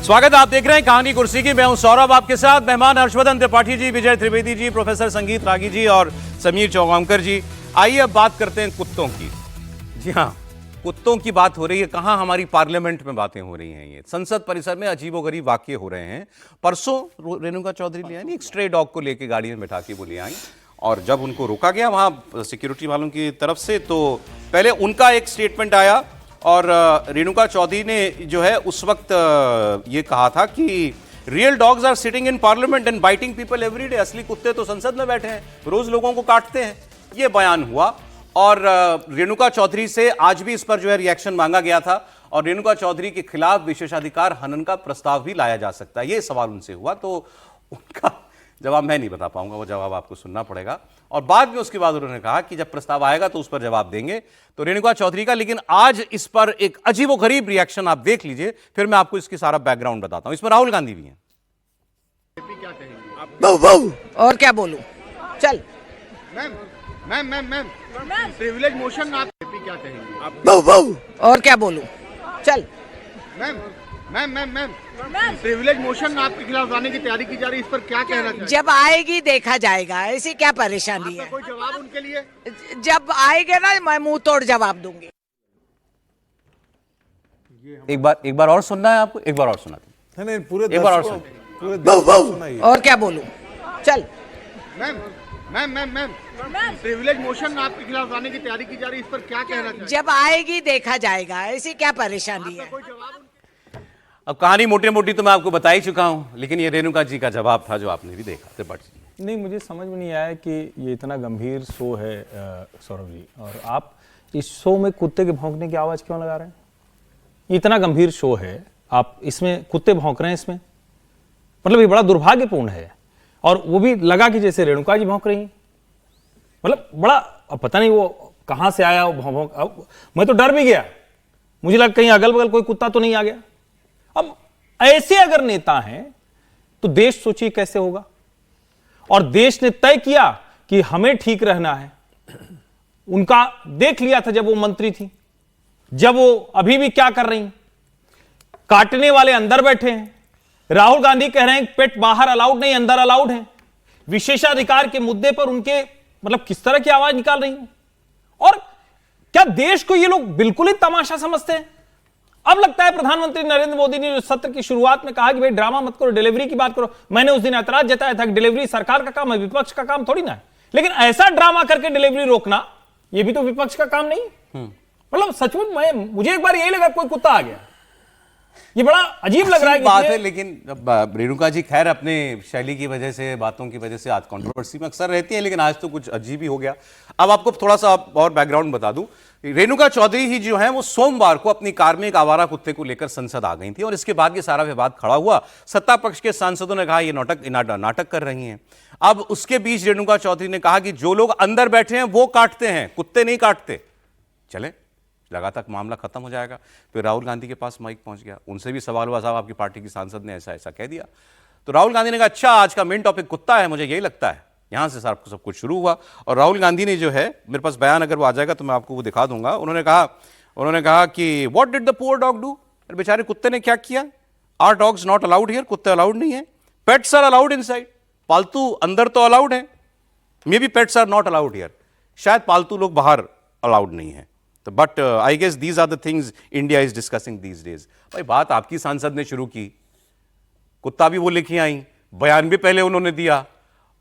स्वागत है, आप देख रहे हैं कहानी कुर्सी की। मैं हूं सौरभ, आपके साथ मेहमान हर्षवर्धन त्रिपाठी जी, विजय त्रिवेदी जी, प्रोफेसर संगीत रागी जी और समीर चौगांवकर जी। आइए अब बात करते हैं कुत्तों की। जी हाँ, कुत्तों की बात हो रही है। कहां हमारी पार्लियामेंट में बातें हो रही हैं। ये संसद परिसर में अजीबोगरीब वाकये हो रहे हैं। परसों रेणुका चौधरी ले आई, एक स्ट्रे डॉग को लेकर गाड़ी में बैठा के वो ले आई, और जब उनको रोका गया वहां सिक्योरिटी वालों की तरफ से, तो पहले उनका एक स्टेटमेंट आया और रेणुका चौधरी ने जो है उस वक्त ये कहा था कि real dogs are sitting in parliament and biting people every day. असली कुत्ते तो संसद में बैठे हैं, रोज लोगों को काटते हैं। ये बयान हुआ और रेणुका चौधरी से आज भी इस पर जो है रिएक्शन मांगा गया था, और रेणुका चौधरी के खिलाफ विशेषाधिकार हनन का प्रस्ताव भी लाया जा सकता है। ये सवाल उनसे हुआ, तो उनका जवाब मैं नहीं बता पाऊंगा, वो जवाब आपको सुनना पड़ेगा। और बाद में उसके बाद उन्होंने कहा कि जब प्रस्ताव आएगा तो उस पर जवाब देंगे, तो रेणुका चौधरी का। लेकिन आज इस पर एक अजीबोगरीब रिएक्शन आप देख लीजिए, फिर मैं आपको इसकी सारा बैकग्राउंड बताता हूं। इसमें राहुल गांधी भी हैं। क्या कहेंगे और क्या बोलूं? चल मैम प्रिविलेज मोशन आप क्या कहेंगे और क्या बोलूं? चल मैम प्रिविलेज मोशन आपके खिलाफ लाने की तैयारी की जा रही है, इस पर क्या कहना चाहिए? जब आएगी देखा जाएगा, ऐसी क्या परेशानी है? कोई जवाब उनके लिए? जब आएगा ना, मैं मुंह तोड़ जवाब दूंगी। एक बार और सुनना है आपको? एक बार और सुना नहीं, पूरे एक बार और सुनाइए। और क्या बोलूं? चल मैम प्रिविलेज मोशन आपके खिलाफ लाने की तैयारी की जा रही है, इस पर क्या कहना चाहिए? जब आएगी देखा जाएगा, ऐसी क्या परेशानी है? कोई जवाब? अब कहानी मोटी मोटी तो मैं आपको बता ही चुका हूं, लेकिन ये रेणुका जी का जवाब था जो आपने भी देखा। त्रिपाठी जी, नहीं, मुझे समझ में नहीं आया कि ये इतना गंभीर शो है सौरभ जी, और आप इस शो में कुत्ते के भौंकने की आवाज क्यों लगा रहे हैं? ये इतना गंभीर शो है, आप इसमें कुत्ते भौंक रहे हैं इसमें, मतलब ये बड़ा दुर्भाग्यपूर्ण है। और वो भी लगा कि जैसे रेणुका जी भौंक रही हैं, मतलब बड़ा, अब पता नहीं वो कहां से आया वो भौंक। अब मैं तो डर भी गया, मुझे लगा कहीं अगल बगल कोई कुत्ता तो नहीं आ गया। अब ऐसे अगर नेता हैं तो देश सोचिए कैसे होगा। और देश ने तय किया कि हमें ठीक रहना है। उनका देख लिया था जब वो मंत्री थी, जब वो अभी भी क्या कर रही हैं, काटने वाले अंदर बैठे हैं। राहुल गांधी कह रहे हैं पेट बाहर अलाउड नहीं, अंदर अलाउड है। विशेषाधिकार के मुद्दे पर उनके मतलब किस तरह की आवाज निकाल रही हैं। और क्या देश को ये लोग बिल्कुल ही तमाशा समझते हैं? अब लगता है प्रधानमंत्री नरेंद्र मोदी ने जो सत्र की शुरुआत में कहा कि भाई ड्रामा मत करो, डिलीवरी की बात करो, मैंने उस दिन ऐतराज जताया था कि डिलीवरी सरकार का काम है, विपक्ष का काम थोड़ी ना है। लेकिन ऐसा ड्रामा करके डिलीवरी रोकना, यह भी तो विपक्ष का काम नहीं। मतलब सचमुच मुझे एक बार यही लगा कोई कुत्ता आ गया। ये बड़ा अजीब लग रहा है बात है। लेकिन रेणुका जी खैर अपने शैली की वजह से, बातों की वजह से आज कंट्रोवर्सी में अक्सर रहती है, लेकिन आज तो कुछ अजीब ही हो गया। अब आपको थोड़ा सा और बैकग्राउंड बता दूं। रेणुका चौधरी ही जो है वो सोमवार को अपनी कार में एक आवारा कुत्ते को लेकर संसद आ गई थी, और इसके बाद ये सारा विवाद खड़ा हुआ। सत्ता पक्ष के सांसदों ने कहा ये नाटक कर रही हैं। अब उसके बीच रेणुका चौधरी ने कहा कि जो लोग अंदर बैठे हैं वो काटते हैं, कुत्ते नहीं काटते। चले, लगा तक मामला खत्म हो जाएगा। फिर राहुल गांधी के पास माइक पहुंच गया, उनसे भी सवाल हुआ, साहब आपकी पार्टी की सांसद ने ऐसा ऐसा कह दिया। तो राहुल गांधी ने कहा अच्छा आज का मेन टॉपिक कुत्ता है, मुझे यही लगता है। यहां से सब कुछ शुरू हुआ। और राहुल गांधी ने जो है, मेरे पास बयान अगर वो आ जाएगा तो मैं आपको वो दिखा दूंगा। उन्होंने कहा कि what did the poor dog do? बेचारे कुत्ते ने क्या किया? Are dogs not allowed here? कुत्ते अलाउड नहीं है। Pets are allowed inside. पालतू अंदर तो अलाउड है, maybe pets are not allowed here. शायद पालतू लोग बाहर अलाउड नहीं है। But I guess these are the things India is discussing these days. भाई बात आपकी सांसद ने शुरू की, कुत्ता भी वो लेके आई, बयान भी पहले उन्होंने दिया,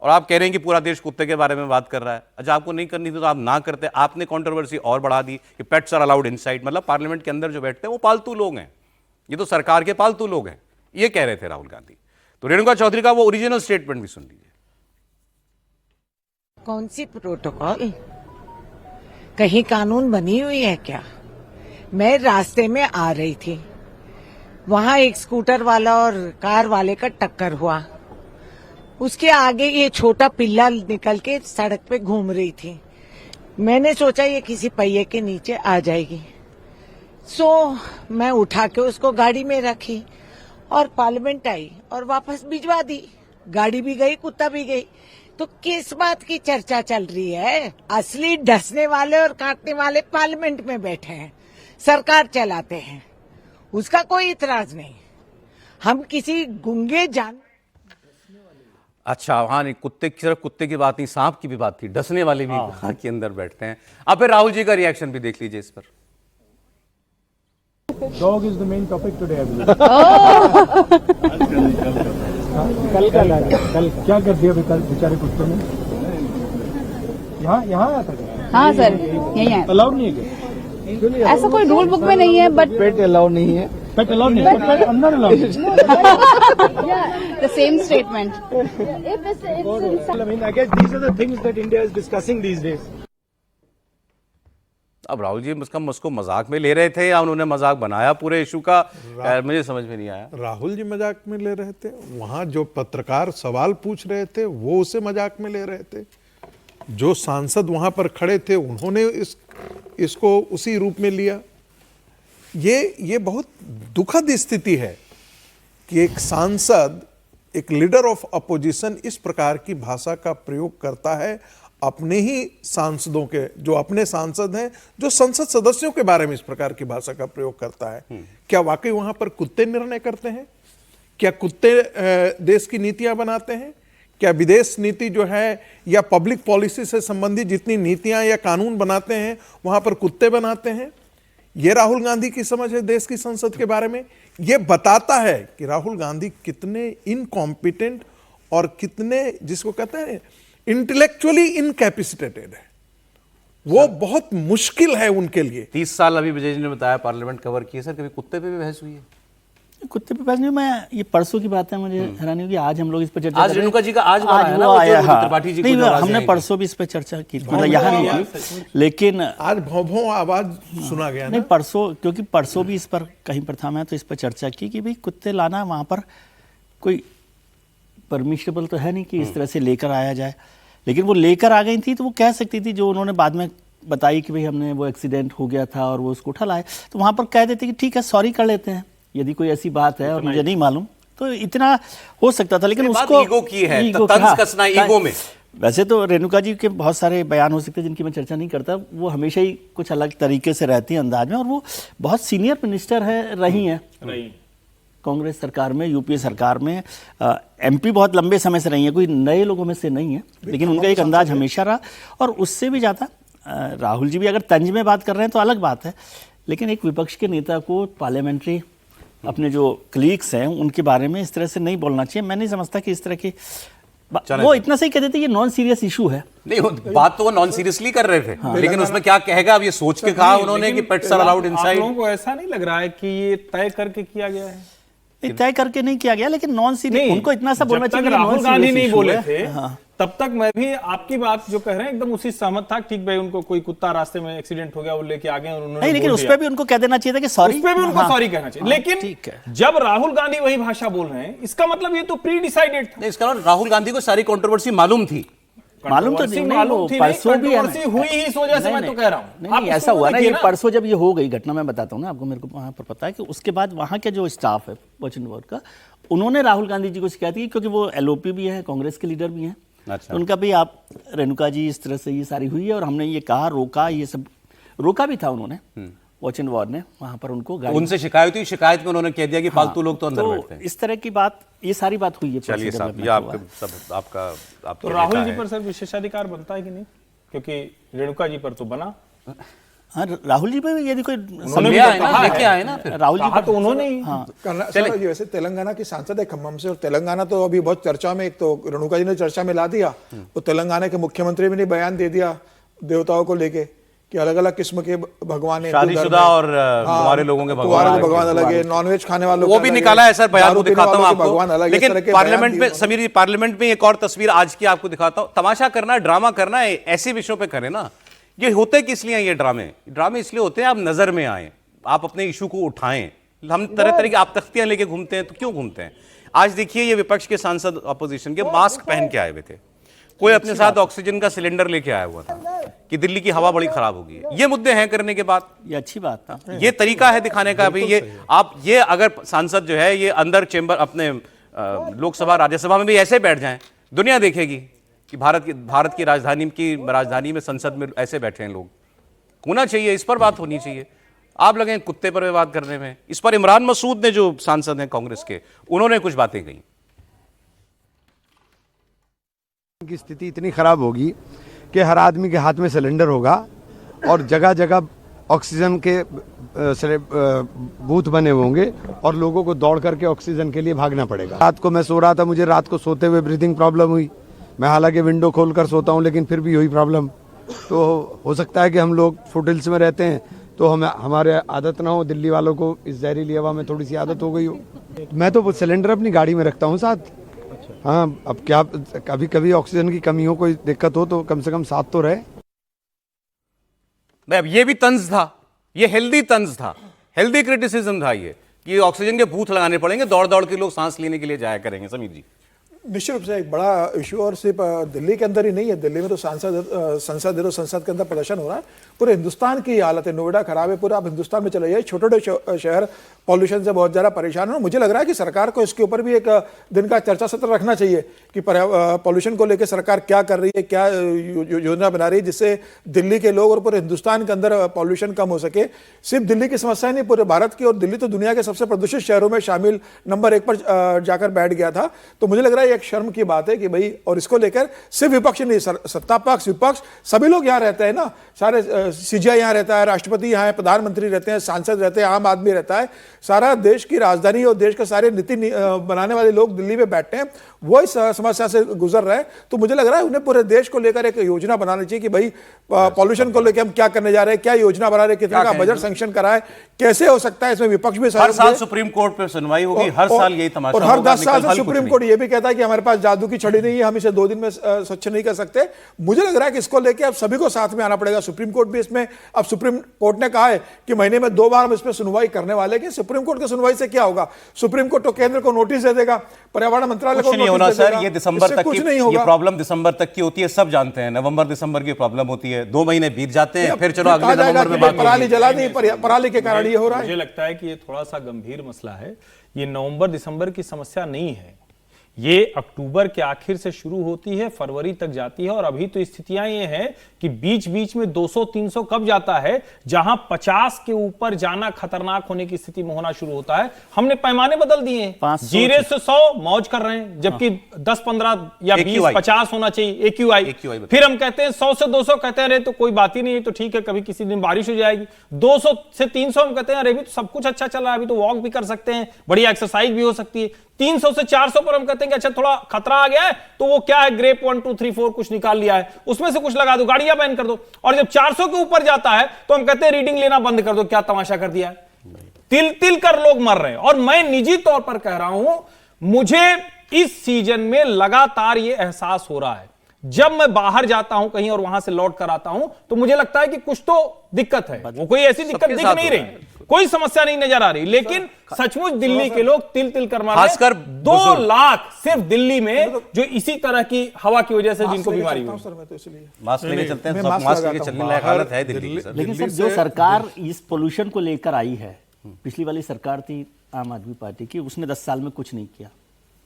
और आप कह रहे हैं कि पूरा देश कुत्ते के बारे में बात कर रहा है। अच्छा, आपको नहीं करनी थी तो आप ना करते। आपने कंट्रोवर्सी और बढ़ा दी कि पेट्स आर अलाउड इनसाइड, मतलब पार्लियामेंट के अंदर जो बैठते हैं वो पालतू लोग हैं, ये तो सरकार के पालतू लोग हैं, ये कह रहे थे राहुल गांधी। तो रेणुका चौधरी का वो ओरिजिनल स्टेटमेंट भी सुन लीजिए। कौन सी प्रोटोकॉल? कहीं कानून बनी हुई है क्या? मैं रास्ते में आ रही थी, वहां एक स्कूटर वाला और कार वाले का टक्कर हुआ। उसके आगे ये छोटा पिल्ला निकल के सड़क पे घूम रही थी। मैंने सोचा ये किसी पहिए के नीचे आ जाएगी, सो मैं उठा के उसको गाड़ी में रखी और पार्लियामेंट आई और वापस भिजवा दी। गाड़ी भी गई, कुत्ता भी गई। तो किस बात की चर्चा चल रही है? असली डसने वाले और काटने वाले पार्लियामेंट में बैठे हैं, सरकार चलाते हैं, उसका कोई इतराज नहीं। हम किसी गूंगे जान अच्छा, हाँ नहीं, कुत्ते की सिर्फ कुत्ते की बात नहीं, सांप की भी बात थी, डसने वाले भी घर के अंदर बैठते हैं। अब फिर राहुल जी का रिएक्शन भी देख लीजिए इस पर। Dog is the main topic today, I believe. कल का क्या कर दिया बेचारे कुत्ते ने? यहाँ आया था क्या? हाँ सर, यही है। अलाउड नहीं है क्या? ऐसा कोई रूल बुक में नहीं है, बट पेट अलाउड नहीं है। पेट अलाउड नहीं है, पेट अंदर allowed the same statement. I mean, I guess these are the things that India is discussing these days. अब राहुल जी उसको मजाक में ले रहे थे या उन्होंने मजाक बनाया पूरे इशू का, मुझे समझ में नहीं आया। राहुल जी मजाक में ले रहे थे, वहां जो पत्रकार सवाल पूछ रहे थे वो उसे मजाक में ले रहे थे, जो सांसद वहां पर खड़े थे उन्होंने इसको उसी रूप में लिया। ये बहुत दुखद स्थिति है कि एक सांसद, एक लीडर ऑफ अपोजिशन इस प्रकार की भाषा का प्रयोग करता है अपने ही सांसदों के, जो अपने सांसद हैं, जो संसद सदस्यों के बारे में इस प्रकार की भाषा का प्रयोग करता है। क्या वाकई वहां पर कुत्ते निर्णय करते हैं? क्या कुत्ते देश की नीतियां बनाते हैं? क्या विदेश नीति जो है या पब्लिक पॉलिसी से संबंधित जितनी नीतियां या कानून बनाते हैं वहां पर कुत्ते बनाते हैं? ये राहुल गांधी की समझ है देश की संसद के बारे में। ये बताता है कि राहुल गांधी कितने इनकॉम्पिटेंट और कितने, जिसको कहते हैं, इंटेलेक्चुअली इनकैपेसिटेटेड है। वो बहुत मुश्किल है उनके लिए। 30 साल अभी विजय जी ने बताया पार्लियामेंट कवर किए, सर कभी कुत्ते पे भी बहस हुई है? कुत्ते पे बहस नहीं, मैं ये परसों की बात है, मुझे हैरानी होगी आज हम लोग इस पर चर्चा आज कर रहे हैं। रेणुका जी का आज वाला है ना, वो वो आया, जो हाँ। त्रिपाठी जी को नहीं, जो आवाज़ हमने आई। परसों भी इस पर चर्चा की, मतलब यहाँ नहीं की, लेकिन आज भौं भौं आवाज सुना गया नहीं ना। परसों, क्योंकि परसों भी इस पर कहीं पर था मैं, तो इस पर चर्चा की कि भाई कुत्ते लाना वहाँ पर कोई परमिशनेबल तो है नहीं कि इस तरह से लेकर आया जाए, लेकिन वो लेकर आ गई थी तो वो कह सकती थी, जो उन्होंने बाद में बताई कि भाई हमने वो एक्सीडेंट हो गया था और वो उसको उठा लाए, तो वहाँ पर कह देते कि ठीक है सॉरी कर लेते हैं यदि कोई ऐसी बात है और मुझे नहीं मालूम, तो इतना हो सकता था। लेकिन ये बात उसको ईगो की है, ईगो तंज हाँ, कसना ईगो में। वैसे तो रेणुका जी के बहुत सारे बयान हो सकते हैं जिनकी मैं चर्चा नहीं करता, वो हमेशा ही कुछ अलग तरीके से रहती हैं अंदाज में, और वो बहुत सीनियर मिनिस्टर है रही हैं कांग्रेस सरकार में, यूपीए सरकार में, एमपी बहुत लंबे समय से रही है, कोई नए लोगों में से नहीं है, लेकिन उनका एक अंदाज हमेशा रहा। और उससे भी ज़्यादा राहुल जी भी अगर तंज में बात कर रहे हैं तो अलग बात है, लेकिन एक विपक्ष के नेता को पार्लियामेंट्री अपने जो कलीग्स हैं उनके बारे में इस तरह से नहीं बोलना चाहिए। मैं नहीं समझता कि इस तरह की वो इतना सही कहते थे ये नॉन सीरियस इशू है। नहीं, बात तो वो नॉन सीरियसली कर रहे थे, लेकिन उसमें क्या कहेगा अब ये सोच के कहा उन्होंने कि पेट्स आर अलाउड इनसाइड। आप लोगों को ऐसा नहीं लग रहा है कि ये तय करके किया गया है? नहीं, तय करके नहीं किया गया, लेकिन नॉन सीरियस उनको इतना सा बोलना चाहिए। राहुल गांधी नहीं बोले थे हाँ। तब तक मैं भी आपकी बात जो कह रहे हैं एकदम उसी सहमत था। ठीक भाई, उनको कोई कुत्ता रास्ते में एक्सीडेंट हो गया, वो लेके आ गए और उन्होंने नहीं, लेकिन बोल उस दिया। पर भी उनको कह देना चाहिए था कि सॉरी, उस पे भी उनको हाँ, सॉरी कहना चाहिए। हाँ, लेकिन ठीक है। जब राहुल गांधी वही भाषा बोल रहे हैं, इसका मतलब ये तो प्री डिसाइडेड था। नहीं, इसका मतलब राहुल गांधी को सारी कंट्रोवर्सी मालूम थी। मालूम तो नहीं, मालूम थी, परसों भी है ना। controversy हुई ही इस वजह से मैं तो कह रहा हूं। नहीं, ऐसा हुआ ना, ये परसों जब ये हो गई घटना, मैं बताता हूँ ना आपको, मेरे को वहाँ पर पता है कि उसके बाद वहाँ के जो स्टाफ है वचन बोर्ड का, उन्होंने राहुल गांधी जी को शिकायत की, क्योंकि वो एलओपी भी है, कांग्रेस के लीडर भी हैं। अच्छा। तो उनका भी आप रेणुका जी इस तरह से ये सारी हुई है और हमने ये कहा, रोका, ये सब रोका भी था उन्होंने, वचन बोर्ड ने वहाँ पर उनको गाड़ी, उनसे शिकायत हुई, शिकायत में उन्होंने कह दिया कि फालतू लोग तो अंदर तो बैठते हैं। इस तरह की बात, ये सारी बात हुई है। चलिए परसों साहब, जब ये हुआ है। आपका तो राहुल जी पर सर विशेषाधिकार बनता है कि नहीं? क्योंकि रेणुका जी पर तो बना। हाँ, राहुल जी पे यदि कोई ले आए ना, लेके आए ना फिर। राहुल जी कहा तो उन्होंने ही। हाँ, सर जी, वैसे तेलंगाना की सांसद है खम्मम से, और तेलंगाना तो अभी बहुत चर्चा में, एक तो रेणुका जी ने चर्चा में ला दिया, वो तेलंगाना के मुख्यमंत्री भी ने बयान दे दिया देवताओं को लेके कि अलग अलग किस्म के भगवान हैं, शादीशुदा और कुंवारे लोगों के भगवान अलग है, नॉनवेज खाने वालों वो भी निकाला है सर, बयान को दिखाता हूं आपको। भगवान अलग है। लेकिन पार्लियामेंट में, समीर जी, पार्लियामेंट में एक और तस्वीर आज की आपको दिखाता हूं। तमाशा करना, ड्रामा करना है, ऐसे विषयों पे करें ना। ये होते किस लिए हैं ये ड्रामे इसलिए होते हैं आप नजर में आए, आप अपने इशू को उठाएं। हम तरह तरह की आप तख्तियां लेके घूमते हैं, तो क्यों घूमते हैं? आज देखिए, ये विपक्ष के सांसद अपोजिशन के मास्क पहन के आए हुए थे, कोई अपने साथ ऑक्सीजन का सिलेंडर लेके आया हुआ था कि दिल्ली की हवा बड़ी खराब होगी। ये मुद्दे हैं करने के बाद, ये अच्छी बात था। ये तरीका है दिखाने का। भाई ये आप, ये अगर सांसद जो है ये अंदर चेंबर अपने लोकसभा राज्यसभा में भी ऐसे बैठ जाएं, दुनिया देखेगी कि भारत की राजधानी में, संसद में ऐसे बैठे हैं लोग। होना चाहिए, इस पर बात होनी चाहिए। आप लगे हैं कुत्ते पर विवाद करने में। इस पर इमरान मसूद ने, जो सांसद हैं कांग्रेस के, उन्होंने कुछ बातें कही। की स्थिति इतनी खराब होगी कि हर आदमी के हाथ में सिलेंडर होगा और जगह जगह ऑक्सीजन के बूथ बने होंगे और लोगों को दौड़ करके ऑक्सीजन के लिए भागना पड़ेगा। रात को मैं सो रहा था, मुझे रात को सोते हुए ब्रीथिंग प्रॉब्लम हुई। मैं हालांकि विंडो खोलकर सोता हूं, लेकिन फिर भी हुई प्रॉब्लम। तो हो सकता है कि हम लोग फुटहिल्स में रहते हैं तो हमारे आदत ना हो, दिल्ली वालों को इस जहरीली हवा में थोड़ी सी आदत हो गई हो। मैं तो वो सिलेंडर अपनी गाड़ी में रखता हूँ साथ। हाँ, अब क्या कभी कभी ऑक्सीजन की कमी हो, कोई दिक्कत हो तो कम से कम साथ तो रहे। अब ये भी तंज था, ये हेल्दी तंज था, हेल्दी क्रिटिसिज्म था ये, कि ऑक्सीजन के बूथ लगाने पड़ेंगे, दौड़ दौड़ के लोग सांस लेने के लिए जाया करेंगे। समीर जी, निश्चित रूप से एक बड़ा इशू, और सिर्फ दिल्ली के अंदर ही नहीं है। दिल्ली में तो संसद के अंदर प्रदर्शन हो रहा है। पूरे हिंदुस्तान की हालत है, नोएडा खराब है, पूरा आप हिंदुस्तान में चले जाइए, छोटे छोटे शहर पॉल्यूशन से बहुत ज़्यादा परेशान है। मुझे लग रहा है कि सरकार को इसके ऊपर भी एक दिन का चर्चा सत्र रखना चाहिए कि पॉल्यूशन को लेकर सरकार क्या कर रही है, क्या योजना बना रही है जिससे दिल्ली के लोग और पूरे हिंदुस्तान के अंदर पॉल्यूशन कम हो सके। सिर्फ दिल्ली की समस्या नहीं, पूरे भारत की, और दिल्ली तो दुनिया के सबसे प्रदूषित शहरों में शामिल नंबर 1 पर जाकर बैठ गया था। तो मुझे लग रहा है एक शर्म की बात है कि भाई, और इसको लेकर सिर्फ विपक्ष नहीं, सत्ता पक्ष विपक्ष सभी लोग यहाँ रहते हैं ना, सारे सीजीआई यहाँ रहता है, राष्ट्रपति यहाँ है, प्रधानमंत्री रहते हैं, सांसद रहते हैं, आम आदमी रहता है, सारा देश की राजधानी और देश के सारे नीति बनाने वाले लोग दिल्ली में बैठे हैं, वो इस समस्या से गुजर रहे हैं। तो मुझे लग रहा है उन्हें पूरे देश को लेकर एक योजना बनानी चाहिए कि भाई पॉल्यूशन को लेकर हम क्या करने जा रहे हैं, क्या योजना बना रहे हैं, कितना का बजट सैंक्शन कराए, कैसे हो सकता है। इसमें विपक्ष भी हर साल सुप्रीम कोर्ट पे सुनवाई होगी, हर साल यही तमाशा, और हर 10 साल से सुप्रीम कोर्ट ये भी कहता है कि हमारे पास जादू की छड़ी नहीं है, हम इसे 2 दिन में स्वच्छ नहीं कर सकते। मुझे लग रहा है कि इसको लेकर अब सभी को साथ में आना पड़ेगा। सुप्रीम कोर्ट भी इसमें, अब सुप्रीम कोर्ट ने कहा है कि महीने में 2 बार हम इस पर सुनवाई करने वाले हैं। सुप्रीम कोर्ट की सुनवाई से क्या होगा? सुप्रीम कोर्ट तो केंद्र को नोटिस दे देगा, पर्यावरण मंत्रालय को नहीं होना सर, ये दिसंबर तक कुछ की, नहीं होगा। ये प्रॉब्लम दिसंबर तक की होती है, सब जानते हैं। नवंबर दिसंबर की प्रॉब्लम होती है, 2 महीने बीत जाते हैं, फिर चलो अगले नवंबर में बात होगी। पराली जला दी, पराली के कारण ये हो रहा है। मुझे लगता है कि ये थोड़ा सा गंभीर मसला है। ये नवंबर दिसंबर की समस्या नहीं है, ये अक्टूबर के आखिर से शुरू होती है, फरवरी तक जाती है। और अभी तो स्थितियां ये हैं कि बीच बीच में 200-300 कब जाता है, जहां 50 के ऊपर जाना खतरनाक होने की स्थिति में होना शुरू होता है। हमने पैमाने बदल दिए हैं, 0 से 100 मौज कर रहे हैं, जबकि 10-15 या 20-50 होना चाहिए AQI। फिर हम कहते हैं 100 से 200, कहते हैं अरे तो कोई बात ही नहीं है, तो ठीक है, कभी किसी दिन बारिश हो जाएगी। 200 से 300 हम कहते हैं अरे अभी तो सब कुछ अच्छा चल रहा है, अभी तो वॉक भी कर सकते हैं, बढ़िया एक्सरसाइज भी हो सकती है। 300 से 400 पर हम कहते हैं कि अच्छा थोड़ा खतरा आ गया है, तो वो क्या है, ग्रेप 1 2 3 4 कुछ निकाल लिया है, उसमें से कुछ लगा दो, गाड़ियां बैन कर दो। और जब 400 के ऊपर जाता है तो हम कहते हैं रीडिंग लेना बंद कर दो, क्या तमाशा कर दिया है। तिल तिल कर लोग मर रहे हैं। और मैं निजी तौर पर कह रहा हूं, मुझे इस सीजन में लगातार यह एहसास हो रहा है, जब मैं बाहर जाता हूं कहीं और वहां से लौट कर आता हूं, तो मुझे लगता है कि कुछ तो दिक्कत है। वो कोई ऐसी दिक्कत दिख नहीं रही, कोई समस्या नहीं नजर आ रही, लेकिन सचमुच दिल्ली के लोग तिल तिल कर मार रहे हैं। 2 लाख सिर्फ दिल्ली में जो इसी तरह की हवा की वजह से जिनको बीमारी हुई। मास्क लेके चलते हैं, सब मास्क लेके चलने लायक हालत है दिल्ली की। लेकिन सर, जो सरकार इस पोल्यूशन को लेकर आई है, पिछली वाली सरकार थी आम आदमी पार्टी की, उसने 10 साल में कुछ नहीं किया,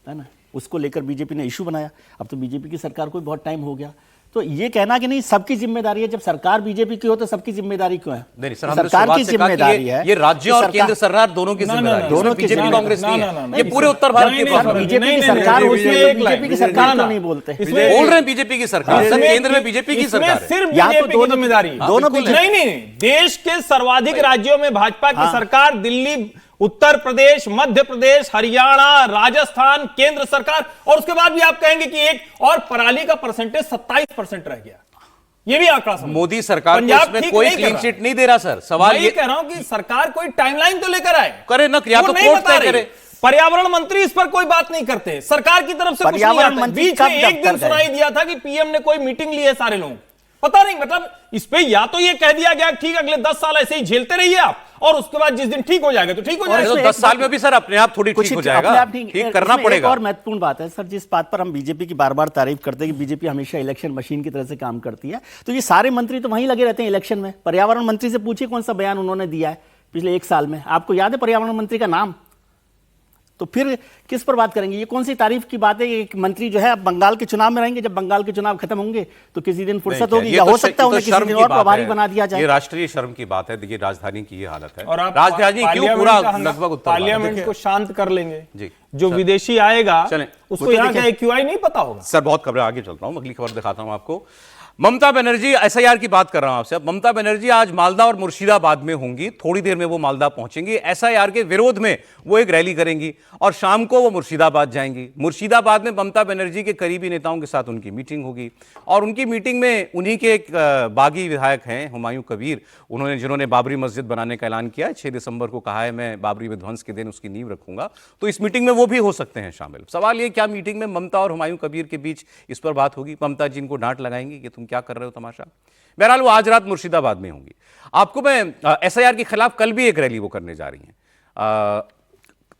है ना। उसको लेकर बीजेपी ने इशू बनाया। अब तो बीजेपी की सरकार को बहुत टाइम हो गया, तो ये कहना कि नहीं सबकी जिम्मेदारी है, जब सरकार बीजेपी की हो तो सबकी जिम्मेदारी क्यों है? नहीं सर, सरकार की जिम्मेदारी है, ये राज्य और केंद्र सरकार दोनों की जिम्मेदारी है, दोनों की बीजेपी कांग्रेस नहीं है, ये पूरे उत्तर भारत की प्रॉब्लम है। बीजेपी की सरकार होती है, बीजेपी की सरकार क्यों नहीं बोलते? बोल रहे हैं बीजेपी की सरकार, सर केंद्र में बीजेपी की सरकार है। सिर्फ बीजेपी की जिम्मेदारी, दोनों नहीं, देश के सर्वाधिक राज्यों में भाजपा की सरकार, दिल्ली, उत्तर प्रदेश, मध्य प्रदेश, हरियाणा, राजस्थान, केंद्र सरकार, और उसके बाद भी आप कहेंगे कि एक और पराली का परसेंटेज 27% रह गया। ये भी आंकड़ा समझ। मोदी सरकार को इसमें कोई क्लीन चिट नहीं दे रहा सर। सवाल ये कह रहा हूं कि सरकार कोई टाइमलाइन तो लेकर आए, करे ना, या तो कोर्ट तय करे। पर्यावरण मंत्री इस पर कोई बात नहीं करते, सरकार की तरफ से कुछ नहीं आता। बीच में एक दिन सुनाई दिया था कि पीएम ने कोई मीटिंग ली है सारे लोग, पता नहीं, मतलब इस पे या तो ये कह दिया गया ठीक अगले 10 साल ऐसे ही झेलते रहिए आप, और उसके बाद जिस दिन ठीक हो जाएगा तो ठीक हो जाएगा। 10 साल में भी सर अपने आप थोड़ी ठीक हो जाएगा, ठीक करना पड़ेगा। और महत्वपूर्ण बात है सर, जिस बात पर हम बीजेपी की बार बार तारीफ करते हैं कि बीजेपी हमेशा इलेक्शन मशीन की तरह से काम करती है, तो ये सारे मंत्री तो वहीं लगे रहते हैं इलेक्शन में। पर्यावरण मंत्री से पूछिए कौन सा बयान उन्होंने दिया है पिछले 1 साल में, आपको याद है पर्यावरण मंत्री का नाम? तो फिर किस पर बात करेंगे? ये कौन सी तारीफ की बात है? एक मंत्री जो है अब बंगाल के चुनाव में रहेंगे, जब बंगाल के चुनाव खत्म होंगे तो किसी दिन फुर्सत होगी, या हो सकता है उन्हें किसी दिन और प्रभारी बना दिया जाए। ये राष्ट्रीय शर्म की बात है। देखिए राजधानी की ये हालत है, और आप राजधानी क्यों पूरा लगभग उत्तर पार्लियामेंट को शांत कर लेंगे जी। जो विदेशी आएगा उसको यहाँ का AQI नहीं पता होगा। सर बहुत खबरें, आगे चलता हूं, अगली खबर दिखाता हूं आपको। ममता बनर्जी, SIR की बात कर रहा हूं आपसे। अब ममता बनर्जी आज मालदा और मुर्शिदाबाद में होंगी, थोड़ी देर में वो मालदा पहुंचेंगी। SIR के विरोध में वो एक रैली करेंगी और शाम को वो मुर्शिदाबाद जाएंगी। मुर्शिदाबाद में ममता बनर्जी के करीबी नेताओं के साथ उनकी मीटिंग होगी और उनकी मीटिंग में उन्हीं के एक बागी विधायक हैं हुमायूं कबीर, जिन्होंने बाबरी मस्जिद बनाने का ऐलान किया है। 6 दिसंबर को कहा है मैं बाबरी विध्वंस के दिन उसकी नींव रखूंगा, तो इस मीटिंग में वो भी हो सकते हैं शामिल। सवाल ये, क्या मीटिंग में ममता और हुमायूं कबीर के बीच इस पर बात होगी? ममता जी इनको डांट लगाएंगी कि तुम क्या कर रहे हो तमाशा? बहरहाल वो आज रात मुर्शिदाबाद में होंगी। आपको मैं SIR के खिलाफ कल भी एक रैली वो करने जा रही हैं।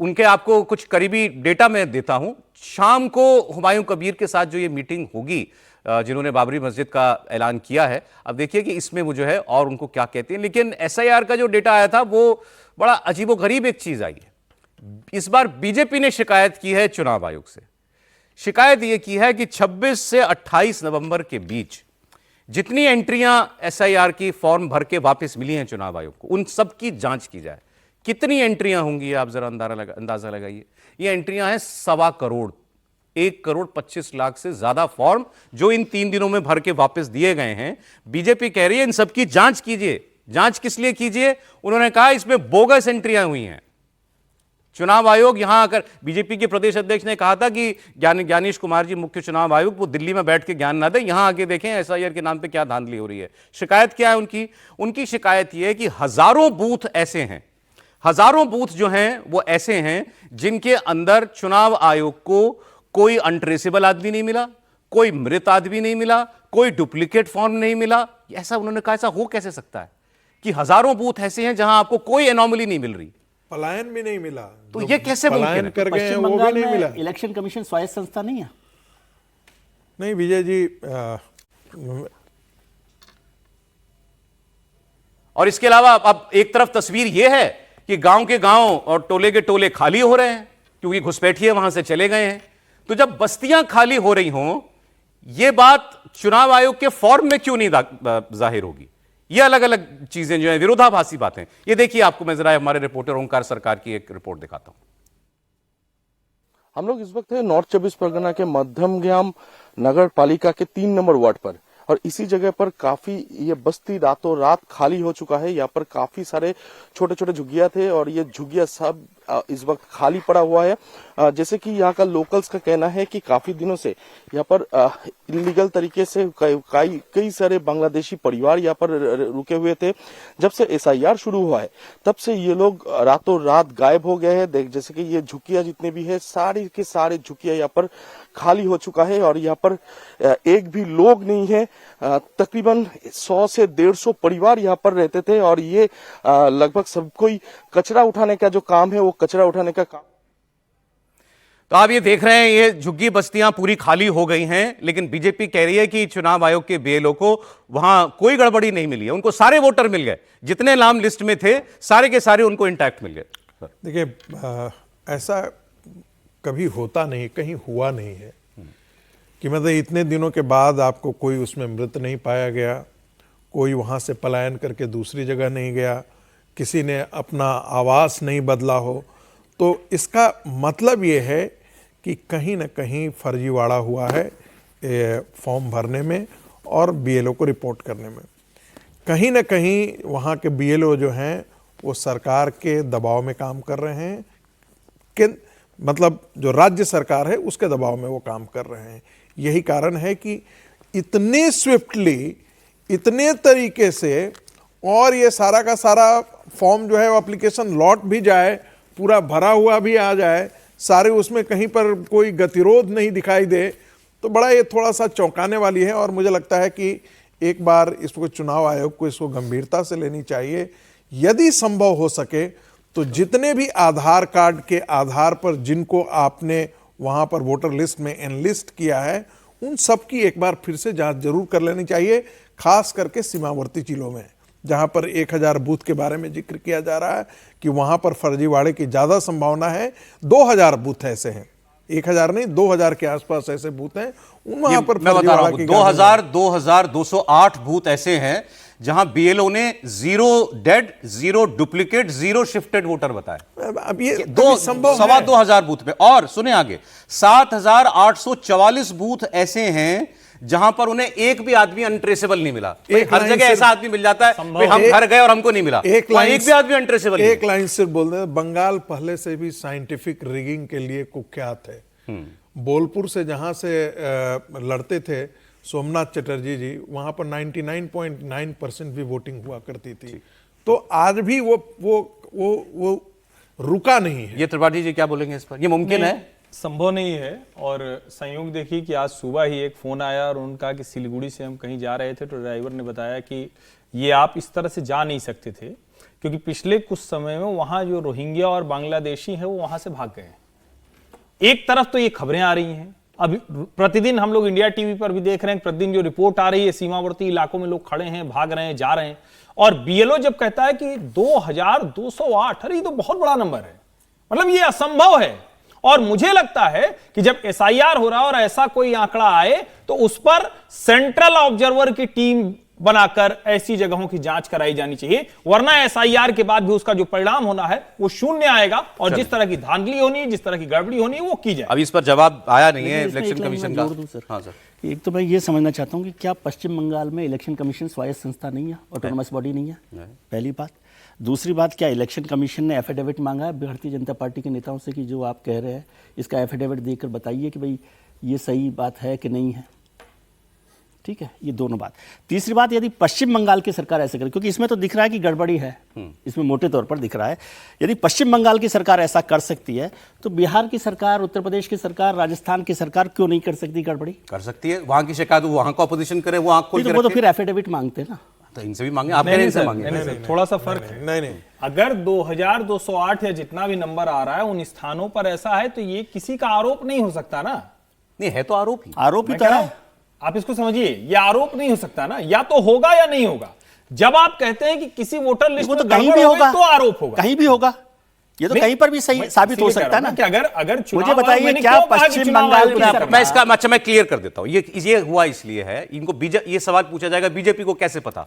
उनके आपको कुछ करीबी डेटा मैं देता हूं। शाम को हुमायूं कबीर के साथ जो ये मीटिंग होगी, जिन्होंने बाबरी मस्जिद का ऐलान किया है, अब देखिए कि इसमें वो जो है और उनको क्या कहते हैं। लेकिन SIR का जो डेटा आया था वो बड़ा अजीबोगरीब एक चीज आई है। इस बार बीजेपी ने शिकायत की है चुनाव आयोग से। शिकायत यह की है कि 26 से 28 नवंबर के बीच जितनी एंट्रियां SIR की फॉर्म भर के वापस मिली हैं चुनाव आयोग को, उन सब की जांच की जाए। कितनी एंट्रियां होंगी आप जरा अंदाजा लगाइए। ये एंट्रियां हैं 1.25 करोड़, 1,25,00,000 से ज्यादा फॉर्म जो इन 3 दिनों में भर के वापस दिए गए हैं। बीजेपी कह रही है इन सब की जांच कीजिए। जांच किस लिए कीजिए? उन्होंने कहा इसमें बोगस एंट्रियां हुई हैं। चुनाव आयोग यहां आकर, बीजेपी के प्रदेश अध्यक्ष ने कहा था कि ज्ञानेश कुमार जी मुख्य चुनाव आयोग, वो दिल्ली में बैठ के ज्ञान ना दें, यहां आके देखें SIR के नाम पे क्या धांधली हो रही है। शिकायत क्या है उनकी शिकायत यह है कि हजारों बूथ ऐसे हैं, हजारों बूथ जो हैं वो ऐसे हैं जिनके अंदर चुनाव आयोग को कोई अनट्रेसेबल आदमी नहीं मिला, कोई मृत आदमी नहीं मिला, कोई डुप्लीकेट फॉर्म नहीं मिला। ऐसा उन्होंने कहा, ऐसा हो कैसे सकता है कि हजारों बूथ ऐसे हैं जहां आपको कोई एनोमली नहीं मिल रही, पलायन भी नहीं मिला, तो ये कैसे पलायन कर गए हैं पश्चिम वो भी बंगाल नहीं मिला। में इलेक्शन कमीशन स्वायत्त संस्था नहीं है? नहीं विजय जी, और इसके अलावा अब एक तरफ तस्वीर यह है कि गांव के गांव और टोले के टोले खाली हो रहे हैं क्योंकि घुसपैठिए वहां से चले गए हैं। तो जब बस्तियां खाली हो रही हों, यह बात चुनाव आयोग के फॉर्म में क्यों नहीं जाहिर होगी? ये अलग अलग चीजें जो है, विरोधाभासी बातें। ये देखिए, आपको मैं जरा हमारे रिपोर्टर ओंकार सरकार की एक रिपोर्ट दिखाता हूं। हम लोग इस वक्त है नॉर्थ 24 परगना के मध्यमग्राम नगर पालिका के 3 नंबर वार्ड पर, और इसी जगह पर काफी ये बस्ती रातों रात खाली हो चुका है। यहाँ पर काफी सारे छोटे छोटे झुग्गियां थे और ये झुग्गियां सब इस वक्त खाली पड़ा हुआ है। जैसे कि यहाँ का लोकल्स का कहना है कि काफी दिनों से यहाँ पर इलीगल तरीके से कई सारे बांग्लादेशी परिवार यहाँ पर रुके हुए थे। जब से SIR शुरू हुआ है तब से ये लोग रातों रात गायब हो गए हैं। जैसे कि ये झुग्गियां जितने भी है, सारे के सारे झुग्गियां यहाँ पर खाली हो चुका है और यहाँ पर एक भी लोग नहीं है। तकरीबन 100 से 150 परिवार यहाँ पर रहते थे और ये लगभग सब कोई कचरा उठाने का जो काम है वो कचरा उठाने का काम। तो आप ये देख रहे हैं, ये झुग्गी बस्तियां पूरी खाली हो गई हैं, लेकिन बीजेपी कह रही है कि चुनाव आयोग के BLO को वहां कोई गड़बड़ी नहीं मिली है, उनको सारे वोटर मिल गए, जितने नाम लिस्ट में थे सारे के सारे उनको इंटैक्ट मिल गए। देखिए ऐसा कभी होता नहीं, कहीं हुआ नहीं है कि मतलब इतने दिनों के बाद आपको कोई उसमें मृत नहीं पाया गया, कोई वहाँ से पलायन करके दूसरी जगह नहीं गया, किसी ने अपना आवास नहीं बदला हो। तो इसका मतलब ये है कि कहीं ना कहीं फर्जीवाड़ा हुआ है फॉर्म भरने में और BLO को रिपोर्ट करने में। कहीं ना कहीं वहाँ के BLO जो हैं वो सरकार के दबाव में काम कर रहे हैं, कि मतलब जो राज्य सरकार है उसके दबाव में वो काम कर रहे हैं। यही कारण है कि इतने स्विफ्टली, इतने तरीके से, और ये सारा का सारा फॉर्म जो है वो एप्लीकेशन लौट भी जाए, पूरा भरा हुआ भी आ जाए, सारे उसमें कहीं पर कोई गतिरोध नहीं दिखाई दे, तो बड़ा ये थोड़ा सा चौंकाने वाली है। और मुझे लगता है कि एक बार इसको चुनाव आयोग को इसको गंभीरता से लेनी चाहिए। यदि संभव हो सके तो जितने भी आधार कार्ड के आधार पर जिनको आपने वहाँ पर वोटर लिस्ट में एनलिस्ट किया है, उन सब की एक बार फिर से जांच जरूर कर लेनी चाहिए, खास करके सीमावर्ती जिलों में, जहां पर 1000 बूथ के बारे में जिक्र किया जा रहा है कि वहां पर फर्जीवाड़े की ज्यादा संभावना है। 2000 बूथ ऐसे हैं, 1000 नहीं, 2000 के आसपास ऐसे बूथ हैं वहां पर मैं बता रहा हूं, फर्जीवाड़ा की 2208 बूथ ऐसे हैं जहां बीएलओ ने 0 डेड, 0 डुप्लीकेट, 0 शिफ्टेड वोटर बताए। अब ये दो संभव सवा है। 2000 बूथ पे। और सुने आगे, 7844 बूथ ऐसे हैं जहां पर उन्हें एक भी आदमी अनट्रेसेबल नहीं मिला। एक हर लाइन जगह से- ऐसा आदमी मिल जाता है भाई हम घर गए और हमको नहीं मिला, वहां एक भी आदमी अनट्रेसेबल नहीं। एक लाइन से बोल रहे, बंगाल पहले से भी साइंटिफिक रिगिंग के लिए कुख्यात है। बोलपुर से जहां से लड़ते थे सोमनाथ चटर्जी जी, वहां पर 99.9% भी वोटिंग हुआ करती थी। तो आज भी वो रुका नहीं है। ये त्रिपाठी जी क्या बोलेंगे इस पर? ये मुमकिन है? संभव नहीं है। और संयोग देखिए कि आज सुबह ही एक फोन आया और उन्होंने कहा कि सिलीगुड़ी से हम कहीं जा रहे थे तो ड्राइवर ने बताया कि ये आप इस तरह से जा नहीं सकते थे क्योंकि पिछले कुछ समय में वहां जो रोहिंग्या और बांग्लादेशी है वो वहां से भाग गए हैं। एक तरफ तो ये खबरें आ रही हैं, अभी प्रतिदिन हम लोग इंडिया टीवी पर भी देख रहे हैं, प्रतिदिन जो रिपोर्ट आ रही है सीमावर्ती इलाकों में लोग खड़े हैं, भाग रहे हैं, जा रहे हैं। और बीएलओ जब कहता है कि 2208, अरे ये तो बहुत बड़ा नंबर है, मतलब ये असंभव है। और मुझे लगता है कि जब एसआईआर हो रहा है और ऐसा कोई आंकड़ा आए तो उस पर सेंट्रल ऑब्जर्वर की टीम बनाकर ऐसी जगहों की जांच कराई जानी चाहिए, वरना एसआईआर के बाद भी उसका जो परिणाम होना है वो शून्य आएगा और जिस तरह की धांधली होनी है, जिस तरह की गड़बड़ी होनी है वो की जाए। अभी इस पर जवाब आया नहीं है लेकिन इसमें इलेक्शन एक लाइन कमीशन मैं का। जोड़ दूं सर। हाँ सर। एक तो मैं ये समझना चाहता हूँ कि क्या पश्चिम बंगाल में इलेक्शन कमीशन स्वायत्त संस्था नहीं है, ऑटोनोमस बॉडी नहीं है? पहली बात। दूसरी बात, क्या इलेक्शन कमीशन ने एफिडेविट मांगा है भारतीय जनता पार्टी के नेताओं से कि जो आप कह रहे हैं इसका एफिडेविट देकर बताइए कि भाई ये सही बात है कि नहीं है? ठीक है, ये दोनों बात। तीसरी बात, यदि पश्चिम बंगाल की सरकार ऐसे करे, क्योंकि इसमें तो दिख रहा है कि गड़बड़ी है, इसमें मोटे तौर पर दिख रहा है, यदि पश्चिम बंगाल की सरकार ऐसा कर सकती है तो बिहार की सरकार, उत्तर प्रदेश की सरकार, राजस्थान की सरकार क्यों नहीं कर सकती गड़बड़ी? कर सकती है। वहां की शिकायत वहां का अपोजिशन करे, वो आंख खोल के वो तो रखे। फिर एफिडेविट मांगते ना। तो इनसे भी मांगे, आप कह रहे हैं इनसे मांगे। नहीं, थोड़ा सा फर्क है। नहीं अगर 2208 या जितना भी नंबर आ रहा है उन स्थानों पर ऐसा है तो ये किसी का आरोप नहीं हो सकता ना। नहीं है तो आरोप ही। आरोप ही मैं तो कह रहा है। हूं, आप इसको समझिए, ये आरोप नहीं हो सकता ना, या तो होगा या नहीं होगा। जब आप कहते हैं कि किसी वोटर लिस्ट वो तो में कहीं गड़बड़ भी हो गई होगा, तो आरोप होगा। कहीं भी होगा, ये तो नहीं, कहीं पर भी सही साबित हो इसीलिए कह सकता है रहा ना। कि अगर चुनाव मुझे बताइए, मैंने क्या क्यों कहा कि पश्चिम चुनाव बंगाल आयोग में नहीं आप- करना? मैं इसका अच्छा मैं क्लियर कर देता हूं। ये हुआ इसलिए है, इनको ये सवाल पूछा जाएगा बीजेपी को कैसे पता।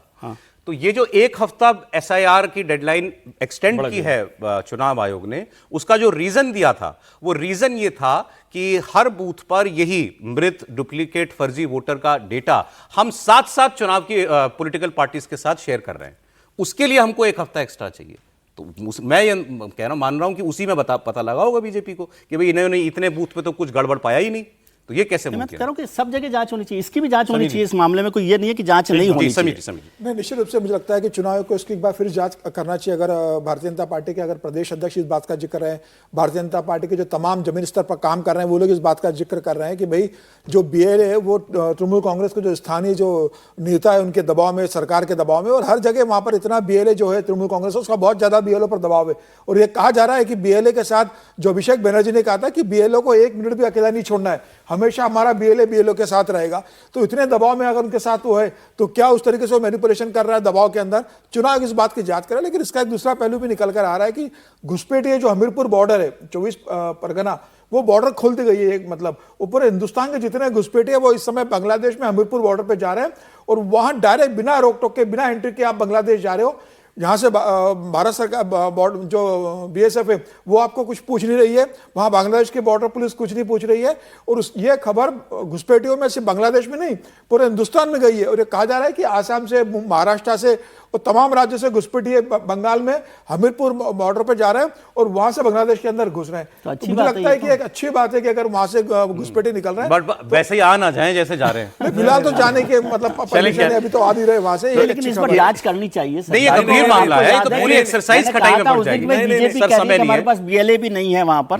तो ये जो एक हफ्ता एसआईआर की डेडलाइन एक्सटेंड की है चुनाव आयोग ने, उसका जो रीजन दिया था वो रीजन ये था कि हर बूथ पर यही मृत, डुप्लीकेट, फर्जी वोटर का डेटा हम साथ साथ चुनाव की पॉलिटिकल पार्टीज के साथ शेयर कर रहे हैं, उसके लिए हमको एक हफ्ता एक्स्ट्रा चाहिए। तो मैं ये कह रहा हूं, मान रहा हूं कि उसी में पता लगा होगा बीजेपी को कि भाई इन्होंने इतने बूथ पे तो कुछ गड़बड़ पाया ही नहीं, तो ये कैसे मैं मुमकिन कह रहा हूं कि सब जगह जांच होनी चाहिए, इसकी भी जांच होनी चाहिए। इस मामले में कोई ये नहीं है कि जांच नहीं होनी चाहिए। नहीं, निश्चित रूप से मुझे लगता है कि चुनाव को इसकी एक बार फिर जांच करना चाहिए। अगर भारतीय जनता पार्टी के अगर प्रदेश अध्यक्ष इस बात का जिक्र रहे हैं, भारतीय जनता पार्टी के जो तमाम जमीन स्तर पर काम कर रहे हैं वो लोग इस बात का जिक्र कर रहे हैं कि भाई जो बीएलए है वो तृणमूल कांग्रेस के जो स्थानीय जो नेता है उनके दबाव में, सरकार के दबाव में, और हर जगह वहां पर इतना बीएलए जो है तृणमूल कांग्रेस उसका बहुत ज्यादा बीएलओ पर दबाव है। और ये कहा जा रहा है कि बीएलए के साथ जो अभिषेक बनर्जी ने कहा था कि बीएलओ को एक मिनट भी अकेला नहीं छोड़ना है, हमेशा हमारा बीएलओ के साथ रहेगा। तो इतने दबाव में अगर उनके साथ वो है तो क्या उस तरीके से वो मैनिपुलेशन कर रहा है दबाव के अंदर, चुनाव इस बात की जांच करे। लेकिन इसका एक दूसरा पहलू भी निकल कर आ रहा है कि घुसपैठिए जो हमीरपुर बॉर्डर है 24 परगना, वो बॉर्डर खोल दी गई है। एक मतलब ऊपर हिंदुस्तान के जितने घुसपैठिए वो इस समय बांग्लादेश में हमीरपुर बॉर्डर पे जा रहे हैं और वहां डायरेक्ट बिना रोक टोक के, बिना एंट्री के आप बांग्लादेश जा रहे हो। यहाँ से भारत सरकार जो बीएसएफ है वो आपको कुछ पूछ नहीं रही है, वहाँ बांग्लादेश की बॉर्डर पुलिस कुछ नहीं पूछ रही है। और ये खबर घुसपैठियों में सिर्फ बांग्लादेश में नहीं पूरे हिंदुस्तान में गई है। और ये कहा जा रहा है कि आसाम से, महाराष्ट्र से और तमाम राज्यों से घुसपैठिए बंगाल में हमीरपुर बॉर्डर पर जा रहे हैं और वहां से बांग्लादेश के अंदर घुस रहे हैं। तो अच्छी मुझे बात लगता है है कि एक अच्छी बात है कि अगर वहां से घुसपैठिए निकल रहे हैं, बट वैसे ही आ ना जाए जैसे जा रहे हैं। फिलहाल तो जाने के मतलब परमिशन है, अभी तो आ नहीं रहे वहां से। ये लेकिन अच्छी इस खबर पर है। जांच करनी चाहिए। नहीं, ये गंभीर मामला है, तो पूरी एक्सरसाइज खटाई में पड़ जाएगी। बीजेपी कह रही है कि हमारे पास बीएलए भी नहीं है वहां पर।